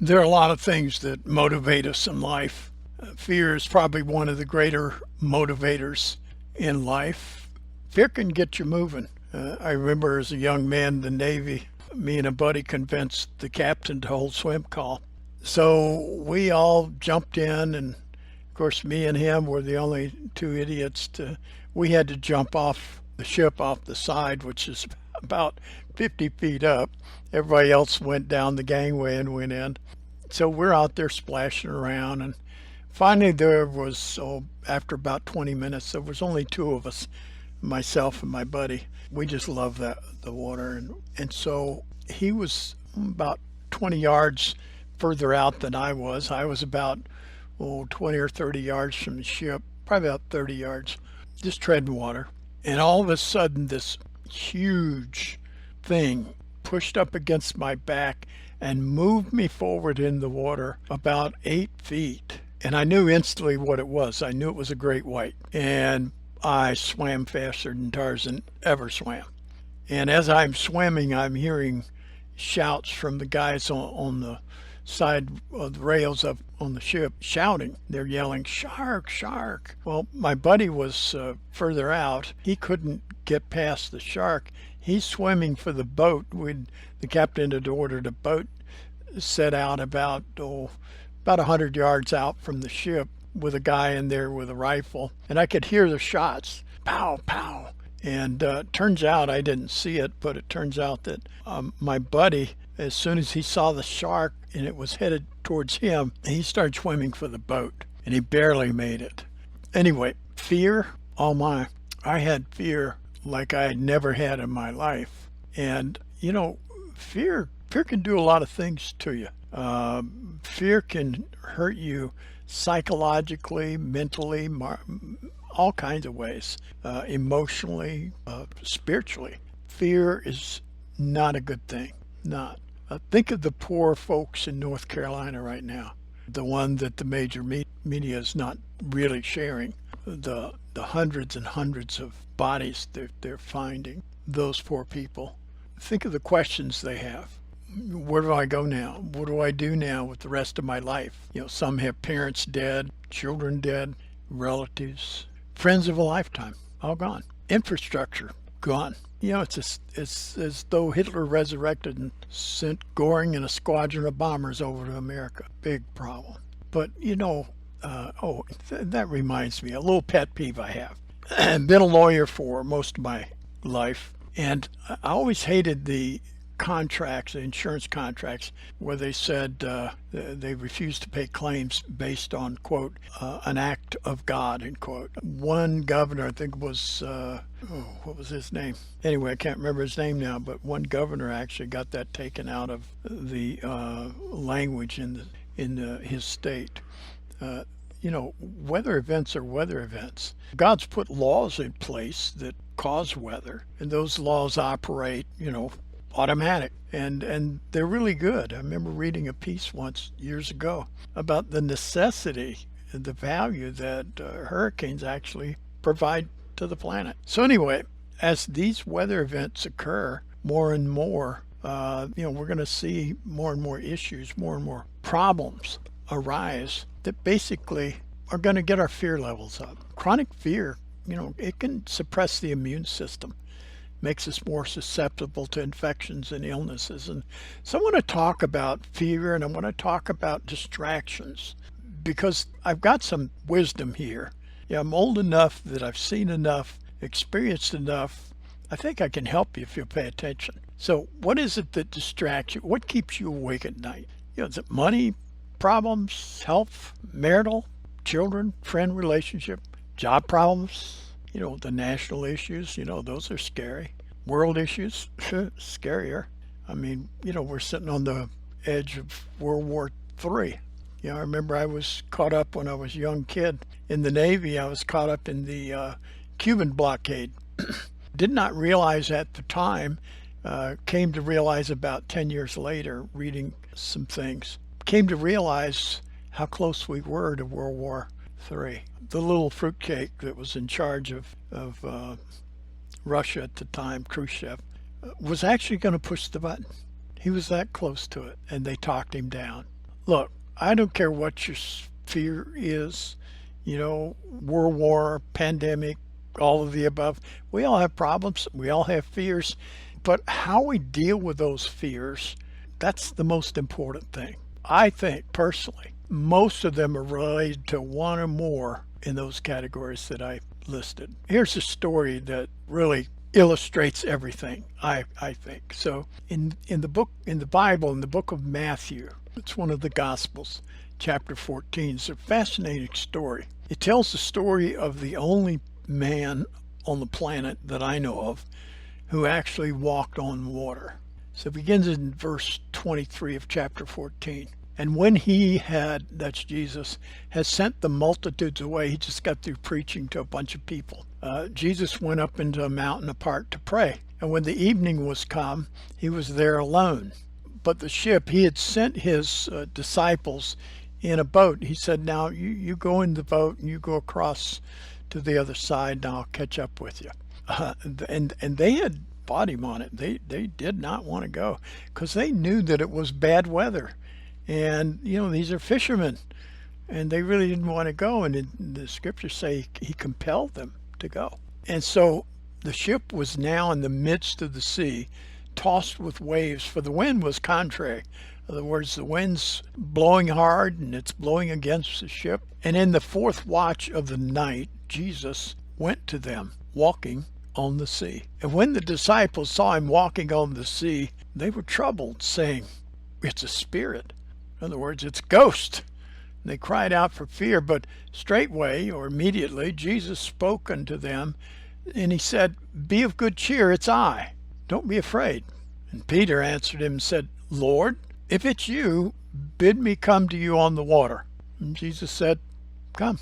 There are a lot of things that motivate us in life. Fear is probably one of the greater motivators in life. Fear can get you moving. I remember as a young man in the Navy, me and a buddy convinced the captain to hold swim call. So we all jumped in, and of course, me and him were the only two idiots. We had to jump off the ship off the side, which is about 50 feet up. Everybody else went down the gangway and went in. So we're out there splashing around, and finally there was, after about 20 minutes, there was only two of us, myself and my buddy. We just loved the water, and so he was about 20 yards further out than I was. I was about 20 or 30 yards from the ship, probably about 30 yards, just treading water. And all of a sudden, this huge thing pushed up against my back and moved me forward in the water about 8 feet. And I knew instantly what it was. I knew it was a great white. And I swam faster than Tarzan ever swam. And as I'm swimming, I'm hearing shouts from the guys on the side of the rails up on the ship shouting. They're yelling, "Shark, shark." Well, my buddy was further out. He couldn't get past the shark. He's swimming for the boat. The captain had ordered a boat set out about 100 yards out from the ship with a guy in there with a rifle. And I could hear the shots, pow, pow. And turns out, I didn't see it, but it turns out that my buddy, as soon as he saw the shark and it was headed towards him, he started swimming for the boat, and he barely made it. Anyway, fear, oh my, I had fear like I had never had in my life. And, fear can do a lot of things to you. Fear can hurt you psychologically, mentally, all kinds of ways, emotionally, spiritually. Fear is not a good thing. Not. Think of the poor folks in North Carolina right now, the one that the major media is not really sharing. The hundreds and hundreds of bodies they're finding. Those poor people. Think of the questions they have. Where do I go now? What do I do now with the rest of my life? Some have parents dead, children dead, relatives, friends of a lifetime, all gone. Infrastructure, gone. It's as though Hitler resurrected and sent Goring and a squadron of bombers over to America. Big problem. But, that reminds me, a little pet peeve I have. I've been a lawyer for most of my life, and I always hated the contracts, the insurance contracts, where they said they refused to pay claims based on, quote, an act of God, end quote. One governor, I think was, what was his name? Anyway, I can't remember his name now, but one governor actually got that taken out of the language in his state. Weather events are weather events. God's put laws in place that cause weather, and those laws operate, automatic, and they're really good. I remember reading a piece once years ago about the necessity and the value that hurricanes actually provide to the planet. So anyway, as these weather events occur more and more, we're going to see more and more issues, more and more problems arise that basically are going to get our fear levels up. Chronic fear, it can suppress the immune system, makes us more susceptible to infections and illnesses. And so I want to talk about fear, and I want to talk about distractions, because I've got some wisdom here. I'm old enough that I've seen enough, experienced enough. I think I can help you if you pay attention. So what is it that distracts you? What keeps you awake at night? Is it money, problems, health, marital, children, friend relationship, job problems? The national issues, those are scary. World issues, scarier. I mean, we're sitting on the edge of World War III. I remember I was caught up when I was a young kid in the Navy. I was caught up in the Cuban blockade. Did not realize at the time, came to realize about 10 years later, reading some things, came to realize how close we were to World War III. The little fruitcake that was in charge of Russia at the time, Khrushchev, was actually going to push the button. He was that close to it, and they talked him down. Look, I don't care what your fear is, World War, pandemic, all of the above. We all have problems. We all have fears. But how we deal with those fears, that's the most important thing. I think personally, most of them are related to one or more in those categories that I listed. Here's a story that really illustrates everything, I think. So in the Bible, in the book of Matthew, it's one of the Gospels, chapter 14. It's a fascinating story. It tells the story of the only man on the planet that I know of who actually walked on water. So it begins in verse 23 of chapter 14. And when he had, that's Jesus, has sent the multitudes away, he just got through preaching to a bunch of people. Jesus went up into a mountain apart to pray. And when the evening was come, he was there alone. But the ship, he had sent his disciples in a boat. He said, now you go in the boat and you go across to the other side and I'll catch up with you. And they had fought him on it. They did not want to go because they knew that it was bad weather. And, these are fishermen and they really didn't want to go. And the scriptures say he compelled them to go. And so the ship was now in the midst of the sea, tossed with waves, for the wind was contrary. In other words, the wind's blowing hard and it's blowing against the ship. And in the fourth watch of the night, Jesus went to them, walking on the sea. And when the disciples saw him walking on the sea, they were troubled, saying, it's a spirit. In other words, it's a ghost. And they cried out for fear, but straightway or immediately Jesus spoke unto them, and he said, be of good cheer, it's I. Don't be afraid. And Peter answered him and said, Lord, if it's you, bid me come to you on the water. And Jesus said, come.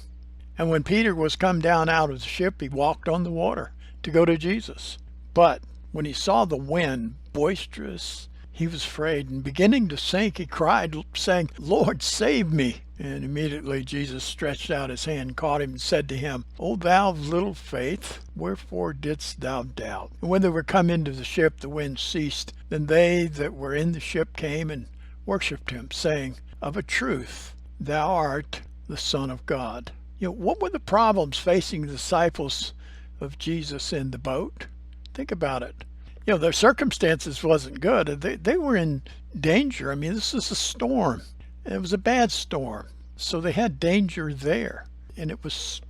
And when Peter was come down out of the ship, he walked on the water to go to Jesus. But when he saw the wind boisterous, he was afraid, and beginning to sink, he cried, saying, Lord, save me. And immediately Jesus stretched out his hand, caught him, and said to him, O thou of little faith, wherefore didst thou doubt? And when they were come into the ship, the wind ceased. Then they that were in the ship came and worshipped him, saying, of a truth, thou art the Son of God. What were the problems facing the disciples of Jesus in the boat? Think about it. Their circumstances wasn't good. They were in danger. I mean, this is a storm. It was a bad storm. So they had danger there. And it was,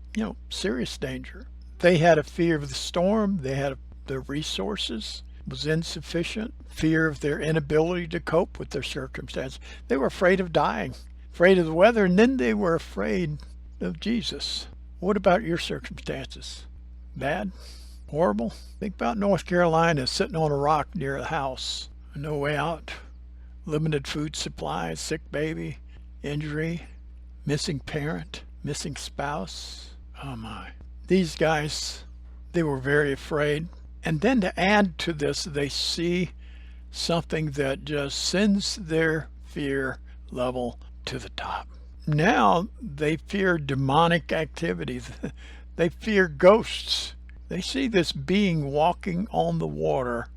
serious danger. They had a fear of the storm. They had their resources was insufficient. Fear of their inability to cope with their circumstance. They were afraid of dying, afraid of the weather, and then they were afraid of Jesus. What about your circumstances? Bad? Horrible? Think about North Carolina, sitting on a rock near a house. No way out. Limited food supply, sick baby, injury, missing parent, missing spouse. Oh my. These guys, they were very afraid. And then to add to this, they see something that just sends their fear level to the top. Now they fear demonic activity. They fear ghosts. They see this being walking on the water,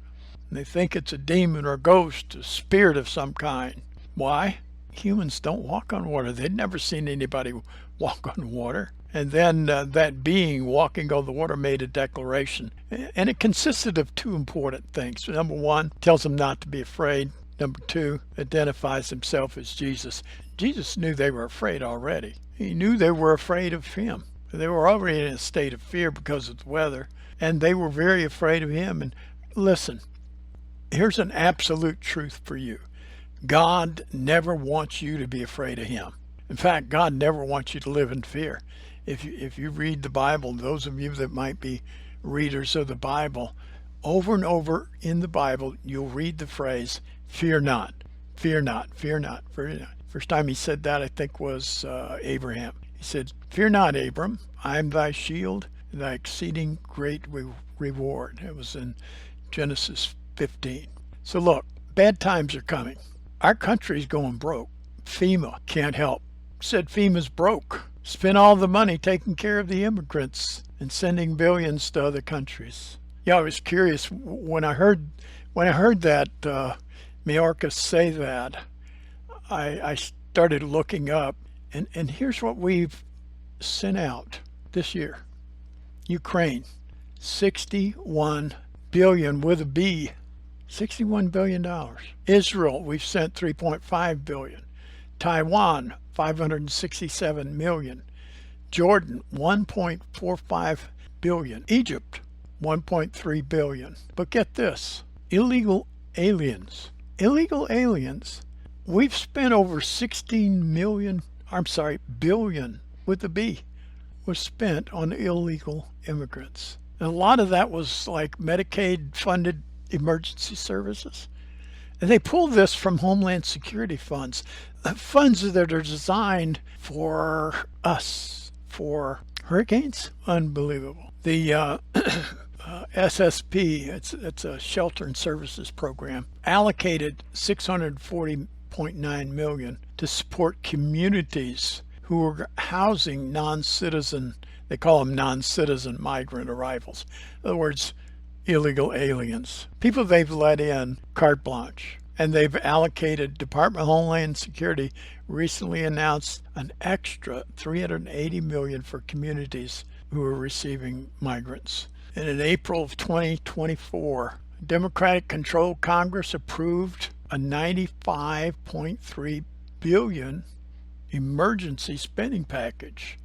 and they think it's a demon or a ghost, a spirit of some kind. Why? Humans don't walk on water. They'd never seen anybody walk on water. And then that being walking on the water made a declaration. And it consisted of two important things. Number one, tells them not to be afraid. Number two, identifies himself as Jesus. Jesus knew they were afraid already. He knew they were afraid of him. They were already in a state of fear because of the weather, and they were very afraid of him. And listen, here's an absolute truth for you. God never wants you to be afraid of him. In fact, God never wants you to live in fear. If you read the Bible, those of you that might be readers of the Bible, over and over in the Bible, you'll read the phrase, fear not, fear not, fear not, fear not. First time he said that, I think, was Abraham. He said, fear not, Abram, I am thy shield, thy exceeding great reward. It was in Genesis 15. So look, bad times are coming. Our country's going broke. FEMA can't help. Said FEMA's broke. Spent all the money taking care of the immigrants and sending billions to other countries. Yeah, I was curious when I heard that Mayorkas say that. I started looking up, and here's what we've sent out this year. Ukraine, 61 billion with a B, $61 billion. Israel, we've sent 3.5 billion. Taiwan, 567 million. Jordan, 1.45 billion. Egypt, 1.3 billion. But get this, illegal aliens. Illegal aliens, we've spent over 16 million, billion with a B, was spent on illegal immigrants. And a lot of that was like Medicaid funded emergency services. And they pulled this from Homeland Security funds, funds that are designed for us, for hurricanes. Unbelievable. The SSP, it's a shelter and services program, allocated $640.9 million to support communities who are housing non-citizen, they call them non-citizen migrant arrivals. In other words, illegal aliens. People they've let in carte blanche. And they've allocated, Department of Homeland Security recently announced an extra $380 million for communities who are receiving migrants. And in April of 2024, Democratic-controlled Congress approved a $95.3 billion emergency spending package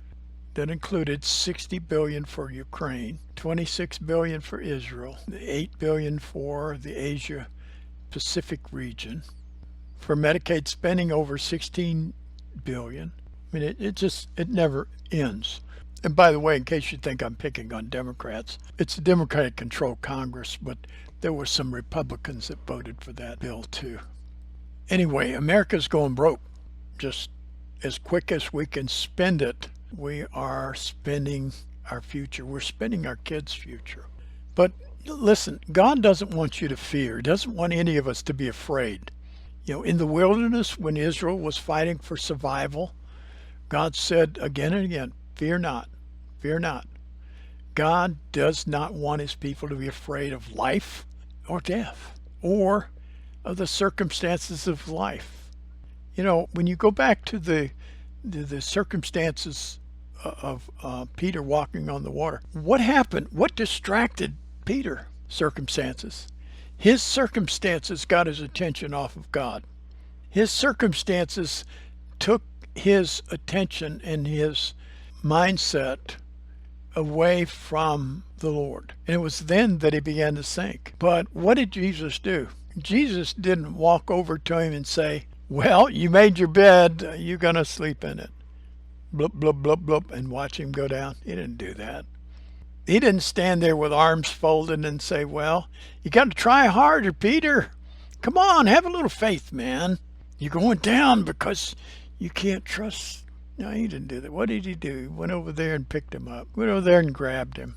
that included $60 billion for Ukraine, $26 billion for Israel, $8 billion for the Asia Pacific region, for Medicaid spending over $16 billion. I mean, it never ends. And by the way, in case you think I'm picking on Democrats, it's a Democratic-controlled Congress, but there were some Republicans that voted for that bill too. Anyway, America's going broke. Just as quick as we can spend it, we are spending our future. We're spending our kids' future. But listen, God doesn't want you to fear. He doesn't want any of us to be afraid. You know, in the wilderness, when Israel was fighting for survival, God said again and again, fear not, fear not. God does not want his people to be afraid of life or death or of the circumstances of life. You know, when you go back to the circumstances of Peter walking on the water, what happened? What distracted Peter? Circumstances. His circumstances got his attention off of God. His circumstances took his attention and his mindset away from the Lord. And it was then that he began to sink. But what did Jesus do? Jesus didn't walk over to him and say, well, you made your bed, you're going to sleep in it. Blub, blub, blub, blub, and watch him go down. He didn't do that. He didn't stand there with arms folded and say, well, you got to try harder, Peter. Come on, have a little faith, man. You're going down because you can't trust. No, he didn't do that. What did he do? He went over there and picked him up. Went over there and grabbed him.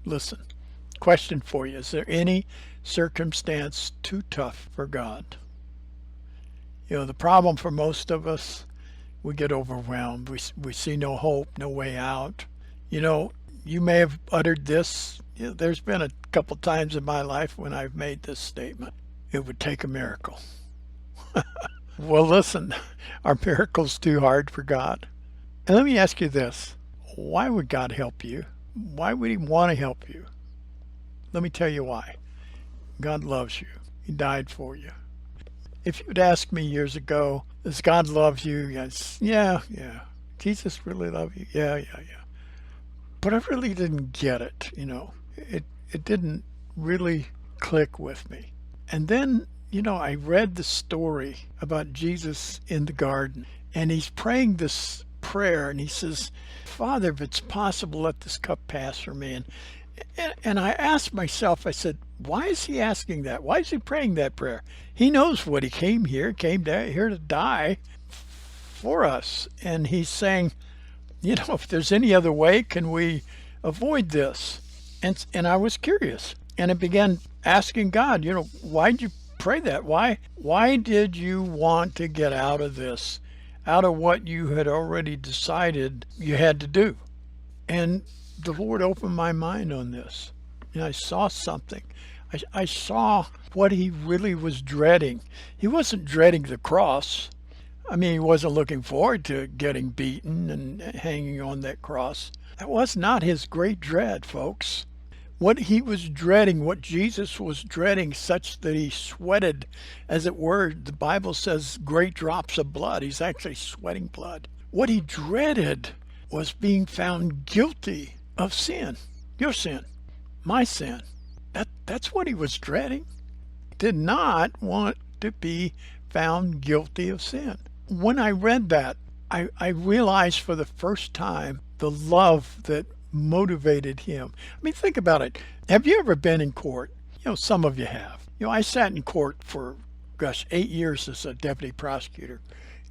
Listen, question for you. Is there any circumstance too tough for God? You know, the problem for most of us, we get overwhelmed. We see no hope, no way out. You know, you may have uttered this. You know, there's been a couple times in my life when I've made this statement. It would take a miracle. Well, listen, are miracles too hard for God? And let me ask you this. Why would God help you? Why would he want to help you? Let me tell you why. God loves you. He died for you. If you'd asked me years ago, does God love you? Yes. Yeah. Jesus really love you? Yeah. But I really didn't get it, you know. It didn't really click with me. And then, you know, I read the story about Jesus in the garden, and he's praying this prayer, and he says, Father, if it's possible, let this cup pass from me. And I asked myself, I said, why is he asking that? Why is he praying that prayer? He knows what he came here to die for us. And he's saying, you know, if there's any other way, can we avoid this? And I was curious, and I began asking God, you know, why'd you pray that? Why did you want to get out of this, out of what you had already decided you had to do? And the Lord opened my mind on this, and I saw something. I saw what he really was dreading. He wasn't dreading the cross. I mean, he wasn't looking forward to getting beaten and hanging on that cross. That was not his great dread, folks. What he was dreading, what Jesus was dreading, such that he sweated, as it were, the Bible says, great drops of blood. He's actually sweating blood. What he dreaded was being found guilty of sin. Your sin, my sin. That's what he was dreading. Did not want to be found guilty of sin. When I read that, I realized for the first time the love that motivated him. I mean, think about it. Have you ever been in court? Some of you have. I sat in court for, 8 years as a deputy prosecutor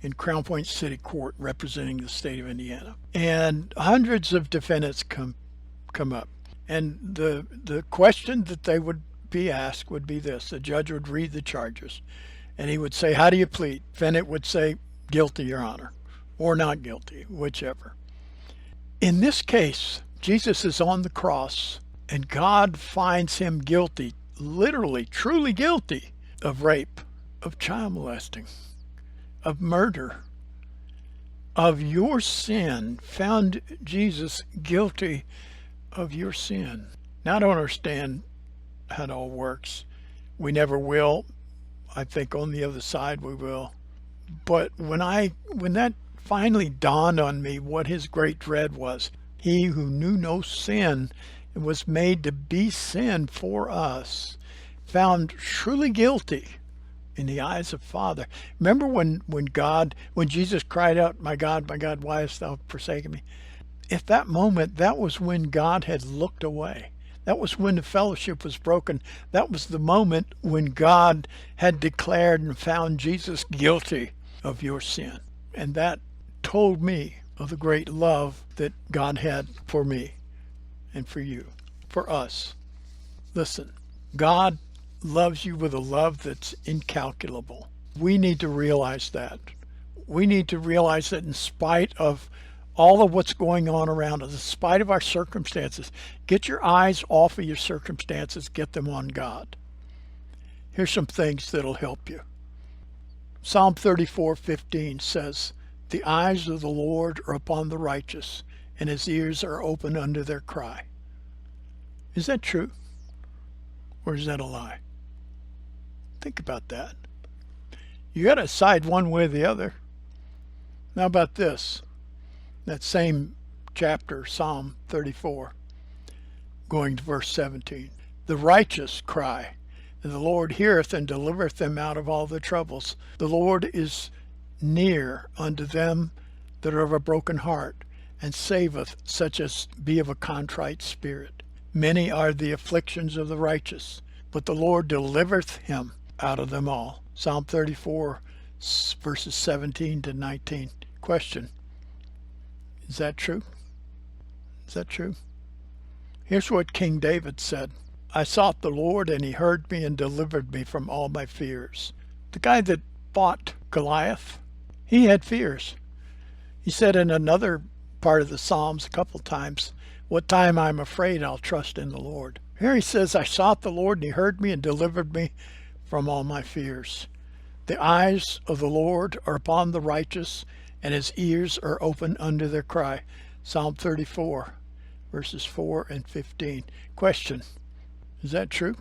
in Crown Point City Court representing the state of Indiana. And hundreds of defendants come up. And the question that they would be asked would be this. The judge would read the charges and he would say, how do you plead? Defendant would say, guilty, Your Honor, or not guilty, whichever. In this case, Jesus is on the cross and God finds him guilty, literally, truly guilty of rape, of child molesting, of murder, of your sin, found Jesus guilty of your sin. Now, I don't understand how it all works. We never will. I think on the other side we will. But when that finally dawned on me what his great dread was, he who knew no sin and was made to be sin for us, found truly guilty in the eyes of Father. Remember when Jesus cried out, my God, why hast thou forsaken me? At that moment, that was when God had looked away. That was when the fellowship was broken. That was the moment when God had declared and found Jesus guilty of your sin. And that told me of the great love that God had for me and for you, for us. Listen, God loves you with a love that's incalculable. We need to realize that. We need to realize that in spite of all of what's going on around us, in spite of our circumstances, get your eyes off of your circumstances, get them on God. Here's some things that'll help you. Psalm 34:15 says, the eyes of the Lord are upon the righteous, and his ears are open unto their cry. Is that true? Or is that a lie? Think about that. You got to decide one way or the other. Now about this. That same chapter, Psalm 34, going to verse 17. The righteous cry, and the Lord heareth and delivereth them out of all their troubles. The Lord is near unto them that are of a broken heart, and saveth such as be of a contrite spirit. Many are the afflictions of the righteous, but the Lord delivereth him out of them all. Psalm 34, verses 17 to 19. Question. Is that true? Is that true? Here's what King David said. I sought the Lord, and he heard me and delivered me from all my fears. The guy that fought Goliath, he had fears. He said in another part of the Psalms a couple times, what time I'm afraid, I'll trust in the Lord. Here he says, I sought the Lord, and he heard me and delivered me from all my fears. The eyes of the Lord are upon the righteous, and his ears are open unto their cry. Psalm 34, verses 4 and 15. Question, is that true?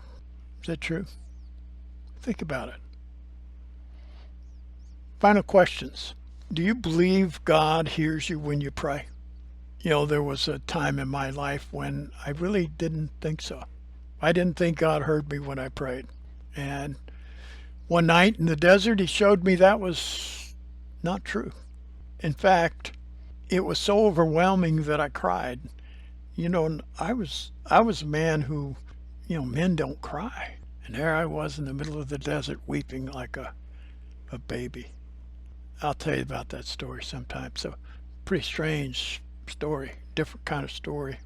Is that true? Think about it. Final questions. Do you believe God hears you when you pray? There was a time in my life when I really didn't think so. I didn't think God heard me when I prayed. And one night in the desert, he showed me that was not true. In fact, it was so overwhelming that I cried. I was a man who, men don't cry. And there I was in the middle of the desert weeping like a baby. I'll tell you about that story sometime. So, pretty strange story, different kind of story.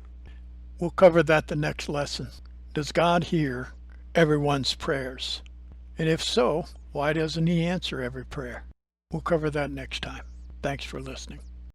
We'll cover that the next lesson. Does God hear everyone's prayers? And if so, why doesn't he answer every prayer? We'll cover that next time. Thanks for listening.